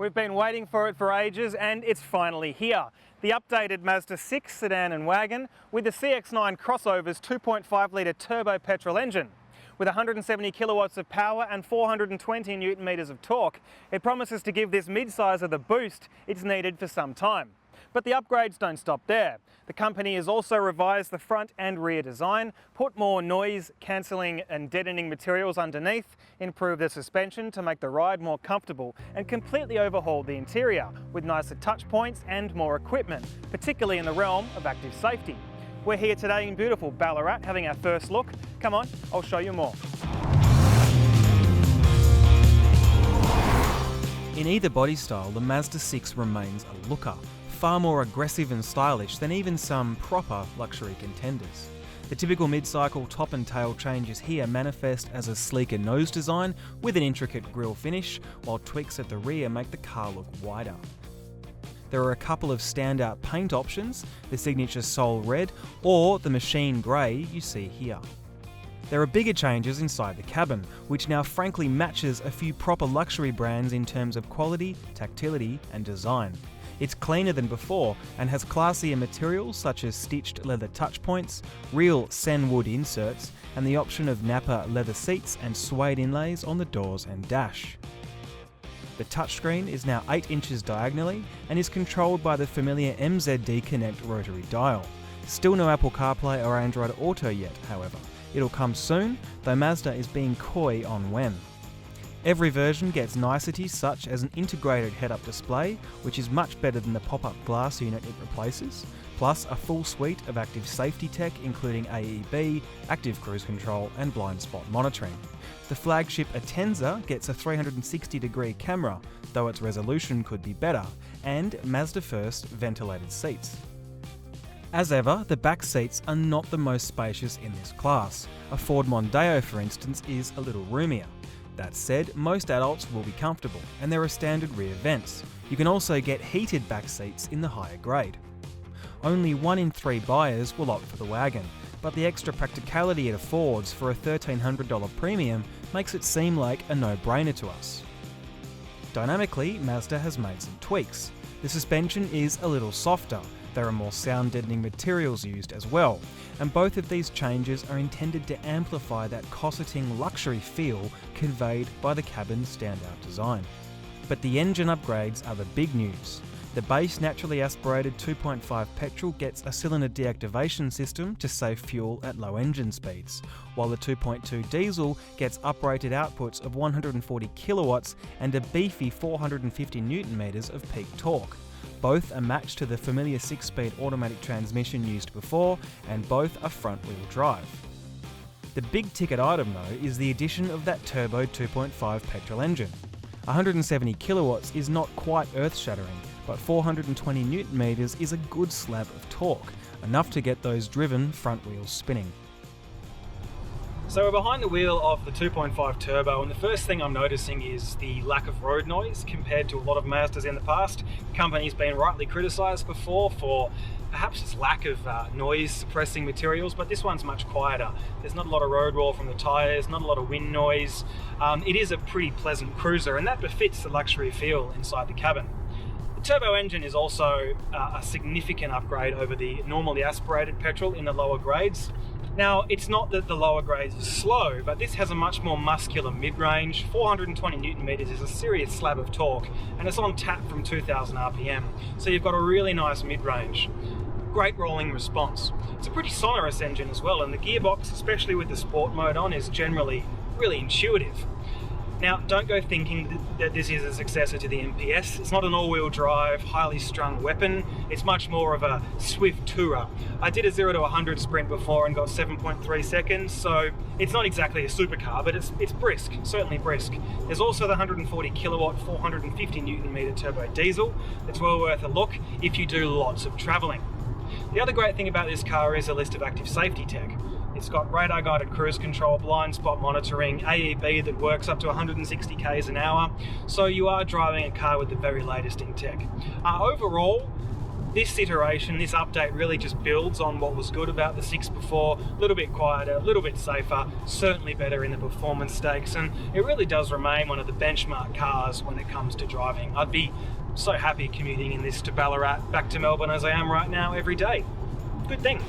We've been waiting for it for ages and it's finally here. The updated Mazda 6 sedan and wagon with the CX-9 crossover's 2.5 litre turbo petrol engine. With 170 kilowatts of power and 420 newton meters of torque, it promises to give this mid-sizer the boost it's needed for some time. But the upgrades don't stop there. The company has also revised the front and rear design, put more noise cancelling and deadening materials underneath, improved the suspension to make the ride more comfortable, and completely overhauled the interior with nicer touch points and more equipment, particularly in the realm of active safety. We're here today in beautiful Ballarat having our first look. Come on, I'll show you more. In either body style, the Mazda 6 remains a looker, far more aggressive and stylish than even some proper luxury contenders. The typical mid-cycle top and tail changes here manifest as a sleeker nose design with an intricate grille finish, while tweaks at the rear make the car look wider. There are a couple of standout paint options, the signature Soul Red or the machine grey you see here. There are bigger changes inside the cabin, which now frankly matches a few proper luxury brands in terms of quality, tactility and design. It's cleaner than before and has classier materials such as stitched leather touchpoints, real Senwood inserts, and the option of Napa leather seats and suede inlays on the doors and dash. The touchscreen is now 8 inches diagonally and is controlled by the familiar MZD Connect rotary dial. Still no Apple CarPlay or Android Auto yet, however. It'll come soon, though Mazda is being coy on when. Every version gets niceties such as an integrated head-up display, which is much better than the pop-up glass unit it replaces, plus a full suite of active safety tech including AEB, active cruise control and blind spot monitoring. The flagship Atenza gets a 360-degree camera, though its resolution could be better, and Mazda first ventilated seats. As ever, the back seats are not the most spacious in this class. A Ford Mondeo, for instance, is a little roomier. That said, most adults will be comfortable, and there are standard rear vents. You can also get heated back seats in the higher grade. Only 1 in 3 buyers will opt for the wagon, but the extra practicality it affords for a $1,300 premium makes it seem like a no-brainer to us. Dynamically, Mazda has made some tweaks. The suspension is a little softer. There are more sound-deadening materials used as well, and both of these changes are intended to amplify that cosseting luxury feel conveyed by the cabin's standout design. But the engine upgrades are the big news. The base naturally aspirated 2.5 petrol gets a cylinder deactivation system to save fuel at low engine speeds, while the 2.2 diesel gets uprated outputs of 140 kilowatts and a beefy 450 newton meters of peak torque. Both are matched to the familiar 6-speed automatic transmission used before, and both are front-wheel drive. The big ticket item though is the addition of that turbo 2.5 petrol engine. 170 kilowatts is not quite earth-shattering, but 420 newton meters is a good slab of torque, enough to get those driven front wheels spinning. So we're behind the wheel of the 2.5 turbo, and the first thing I'm noticing is the lack of road noise compared to a lot of Mazdas in the past. The company's been rightly criticised before for perhaps its lack of noise suppressing materials, but this one's much quieter. There's not a lot of road roll from the tyres, not a lot of wind noise. It is a pretty pleasant cruiser, and that befits the luxury feel inside the cabin. The turbo engine is also a significant upgrade over the normally aspirated petrol in the lower grades. Now, it's not that the lower grades are slow, but this has a much more muscular mid-range. 420 newton meters is a serious slab of torque, and it's on tap from 2000 RPM. So you've got a really nice mid-range. Great rolling response. It's a pretty sonorous engine as well, and the gearbox, especially with the sport mode on, is generally really intuitive. Now, don't go thinking that this is a successor to the MPS. It's not an all-wheel drive, highly strung weapon. It's much more of a swift tourer. I did a 0 to 100 sprint before and got 7.3 seconds, so it's not exactly a supercar, but it's brisk, certainly brisk. There's also the 140 kilowatt, 450 newton meter turbo diesel. It's well worth a look if you do lots of traveling. The other great thing about this car is a list of active safety tech. It's got radar guided cruise control, blind spot monitoring, AEB that works up to 160 k's an hour. So you are driving a car with the very latest in tech. Overall, this iteration, this update really just builds on what was good about the 6 before. A little bit quieter, a little bit safer, certainly better in the performance stakes, and it really does remain one of the benchmark cars when it comes to driving. I'd be so happy commuting in this to Ballarat, back to Melbourne as I am right now every day. Good thing.